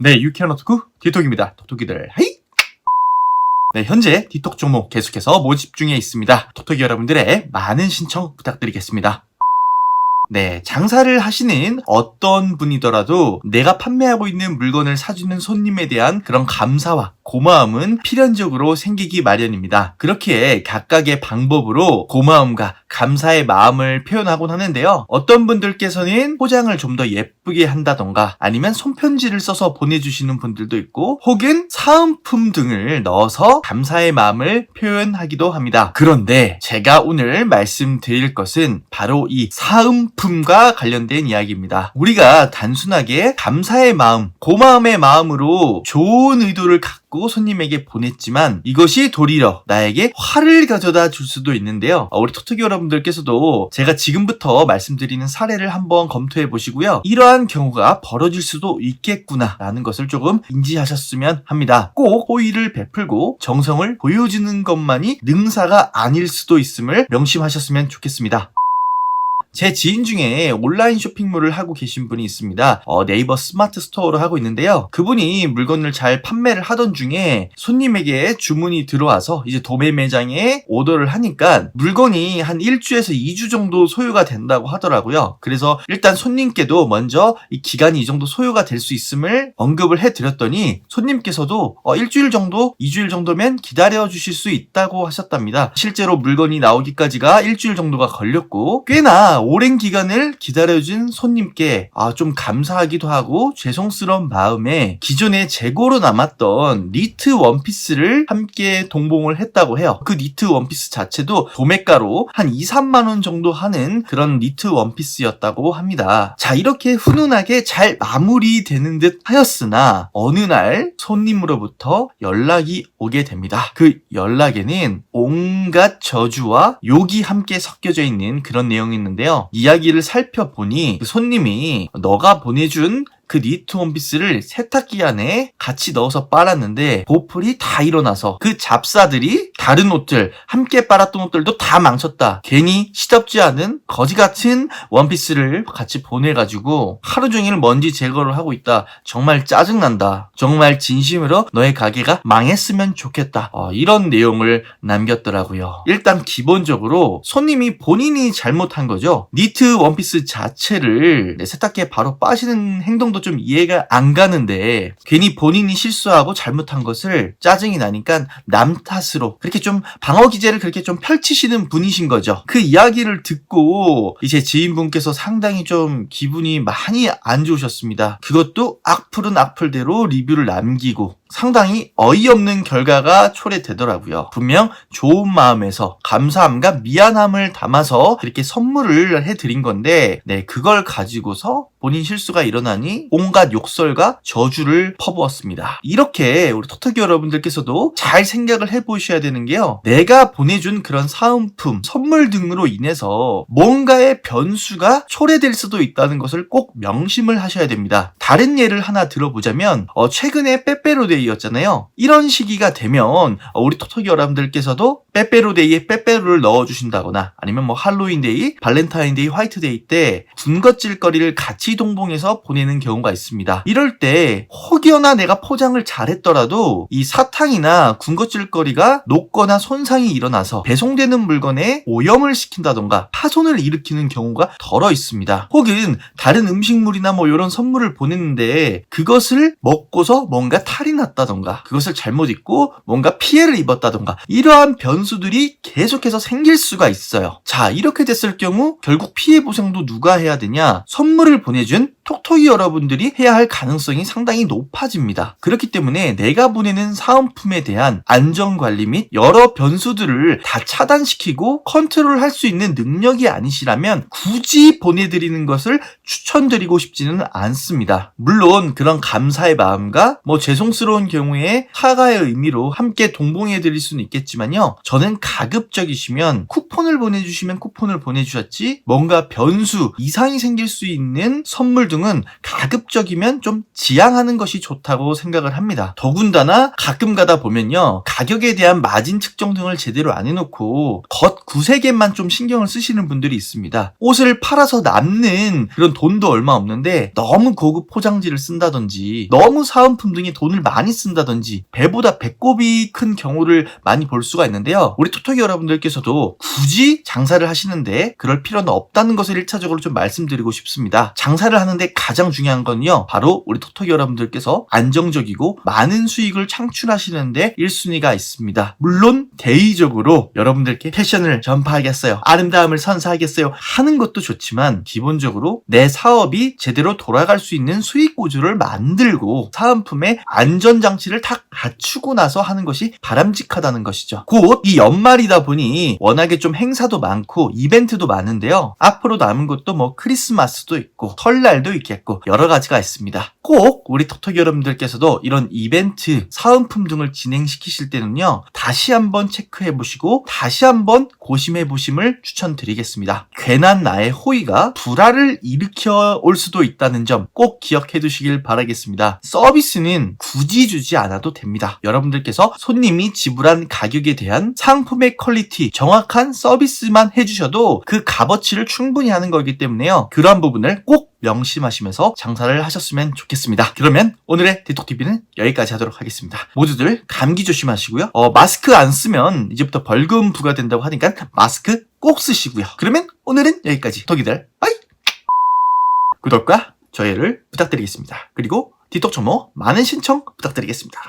네, 유쾌한 오토쿠 디톡입니다. 토토기들 하이! 네, 현재 디톡 종목 계속해서 모집 중에 있습니다. 토토기 여러분들의 많은 신청 부탁드리겠습니다. 네, 장사를 하시는 어떤 분이더라도 내가 판매하고 있는 물건을 사주는 손님에 대한 그런 감사와 고마움은 필연적으로 생기기 마련입니다. 그렇게 각각의 방법으로 고마움과 감사의 마음을 표현하곤 하는데요. 어떤 분들께서는 포장을 좀 더 예쁘게 한다던가 아니면 손편지를 써서 보내주시는 분들도 있고 혹은 사은품 등을 넣어서 감사의 마음을 표현하기도 합니다. 그런데 제가 오늘 말씀드릴 것은 바로 이 사은품과 관련된 이야기입니다. 우리가 단순하게 감사의 마음, 고마움의 마음으로 좋은 의도를 갖고 손님에게 보냈지만 이것이 도리어 나에게 화를 가져다 줄 수도 있는데요. 우리 토토기 여러분들께서도 제가 지금부터 말씀드리는 사례를 한번 검토해 보시고요. 이러한 경우가 벌어질 수도 있겠구나 라는 것을 조금 인지하셨으면 합니다. 꼭 호의를 베풀고 정성을 보여주는 것만이 능사가 아닐 수도 있음을 명심하셨으면 좋겠습니다. 제 지인 중에 온라인 쇼핑몰을 하고 계신 분이 있습니다. 네이버 스마트 스토어를 하고 있는데요. 그분이 물건을 잘 판매를 하던 중에 손님에게 주문이 들어와서 이제 도매 매장에 오더를 하니까 물건이 한 1주에서 2주 정도 소요가 된다고 하더라고요. 그래서 일단 손님께도 먼저 이 기간이 이 정도 소요가 될 수 있음을 언급을 해드렸더니 손님께서도 일주일 정도, 2주일 정도면 기다려 주실 수 있다고 하셨답니다. 실제로 물건이 나오기까지가 일주일 정도가 걸렸고 꽤나 오랜 기간을 기다려준 손님께 좀 감사하기도 하고 죄송스러운 마음에 기존에 재고로 남았던 니트 원피스를 함께 동봉을 했다고 해요. 그 니트 원피스 자체도 도매가로 한 2, 3만원 정도 하는 그런 니트 원피스였다고 합니다. 자, 이렇게 훈훈하게 잘 마무리되는 듯 하였으나 어느 날 손님으로부터 연락이 오게 됩니다. 그 연락에는 온갖 저주와 욕이 함께 섞여져 있는 그런 내용이 있는데요. 이야기를 살펴보니 그 손님이 너가 보내준 그 니트 원피스를 세탁기 안에 같이 넣어서 빨았는데 보풀이 다 일어나서 그 잡사들이 다른 옷들, 함께 빨았던 옷들도 다 망쳤다. 괜히 시덥지 않은 거지 같은 원피스를 같이 보내가지고 하루 종일 먼지 제거를 하고 있다. 정말 짜증난다. 정말 진심으로 너의 가게가 망했으면 좋겠다. 이런 내용을 남겼더라고요. 일단 기본적으로 손님이 본인이 잘못한 거죠. 니트 원피스 자체를 세탁기에 바로 빠시는 행동도 좀 이해가 안 가는데 괜히 본인이 실수하고 잘못한 것을 짜증이 나니까 남 탓으로 그렇게 좀 방어 기제를 그렇게 좀 펼치시는 분이신 거죠. 그 이야기를 듣고 이제 지인분께서 상당히 좀 기분이 많이 안 좋으셨습니다. 그것도 악플은 악플대로 리뷰를 남기고 상당히 어이없는 결과가 초래되더라고요. 분명 좋은 마음에서 감사함과 미안함을 담아서 이렇게 선물을 해드린 건데 그걸 가지고서 본인 실수가 일어나니 온갖 욕설과 저주를 퍼부었습니다. 이렇게 우리 토토기 여러분들께서도 잘 생각을 해보셔야 되는 게요. 내가 보내준 그런 사은품, 선물 등으로 인해서 뭔가의 변수가 초래될 수도 있다는 것을 꼭 명심을 하셔야 됩니다. 다른 예를 하나 들어보자면 최근에 빼빼로데이였잖아요. 이런 시기가 되면 우리 토토기 여러분들께서도 빼빼로데이에 빼빼로를 넣어주신다거나 아니면 뭐 할로윈데이, 발렌타인데이, 화이트데이 때 군것질거리를 같이 동봉해서 보내는 경우가 있습니다. 이럴 때 혹여나 내가 포장을 잘했더라도 이 사탕이나 군것질거리가 녹거나 손상이 일어나서 배송되는 물건에 오염을 시킨다던가 파손을 일으키는 경우가 덜어 있습니다. 혹은 다른 음식물이나 뭐 이런 선물을 보냈는데 그것을 먹고서 뭔가 탈이 났다던가 그것을 잘못 입고 뭔가 피해를 입었다던가 이러한 변수들이 계속해서 생길 수가 있어요. 자, 이렇게 됐을 경우 결국 피해 보상도 누가 해야 되냐? 선물을 보내준 톡톡이 여러분들이 해야 할 가능성이 상당히 높아집니다. 그렇기 때문에 내가 보내는 사은품에 대한 안전관리 및 여러 변수들을 다 차단시키고 컨트롤할 수 있는 능력이 아니시라면 굳이 보내드리는 것을 추천드리고 싶지는 않습니다. 물론 그런 감사의 마음과 죄송스러운 경우에 사과의 의미로 함께 동봉해드릴 수는 있겠지만요. 저는 가급적이시면 쿠폰을 보내주시면 쿠폰을 보내주셨지 뭔가 변수, 이상이 생길 수 있는 선물 등 등은 가급적이면 좀 지양하는 것이 좋다고 생각을 합니다. 더군다나 가끔 가다 보면요, 가격에 대한 마진 측정 등을 제대로 안 해놓고 겉 구색에만 좀 신경을 쓰시는 분들이 있습니다. 옷을 팔아서 남는 그런 돈도 얼마 없는데 너무 고급 포장지를 쓴다든지 너무 사은품 등에 돈을 많이 쓴다든지 배보다 배꼽이 큰 경우를 많이 볼 수가 있는데요. 우리 토토기 여러분들께서도 굳이 장사를 하시는데 그럴 필요는 없다는 것을 1차적으로 좀 말씀드리고 싶습니다. 장사를 하는데 가장 중요한 건요, 바로 우리 토토기 여러분들께서 안정적이고 많은 수익을 창출하시는데 1순위가 있습니다. 물론 대의적으로 여러분들께 패션을 전파하겠어요, 아름다움을 선사하겠어요 하는 것도 좋지만 기본적으로 내 사업이 제대로 돌아갈 수 있는 수익 구조를 만들고 사은품의 안전장치를 다 갖추고 나서 하는 것이 바람직하다는 것이죠. 곧 이 연말이다 보니 워낙에 좀 행사도 많고 이벤트도 많은데요. 앞으로 남은 것도 뭐 크리스마스도 있고 설날도 있겠고 여러 가지가 있습니다. 꼭 우리 토토기 여러분들께서도 이런 이벤트, 사은품 등을 진행시키실 때는요, 다시 한번 체크해 보시고 다시 한번 고심해 보심을 추천드리겠습니다. 괜한 나의 호의가 불화를 일으켜 올 수도 있다는 점 꼭 기억해 두시길 바라겠습니다. 서비스는 굳이 주지 않아도 됩니다. 여러분들께서 손님이 지불한 가격에 대한 상품의 퀄리티, 정확한 서비스만 해주셔도 그 값어치를 충분히 하는 거기 때문에요. 그런 부분을 꼭 명심하시면서 장사를 하셨으면 좋겠습니다. 그러면 오늘의 디톡TV는 여기까지 하도록 하겠습니다. 모두들 감기 조심하시고요. 마스크 안 쓰면 이제부터 벌금 부과된다고 하니까 마스크 꼭 쓰시고요. 그러면 오늘은 여기까지. 토기들 빠이! 구독과 좋아요를 부탁드리겠습니다. 그리고 디톡 정모 많은 신청 부탁드리겠습니다.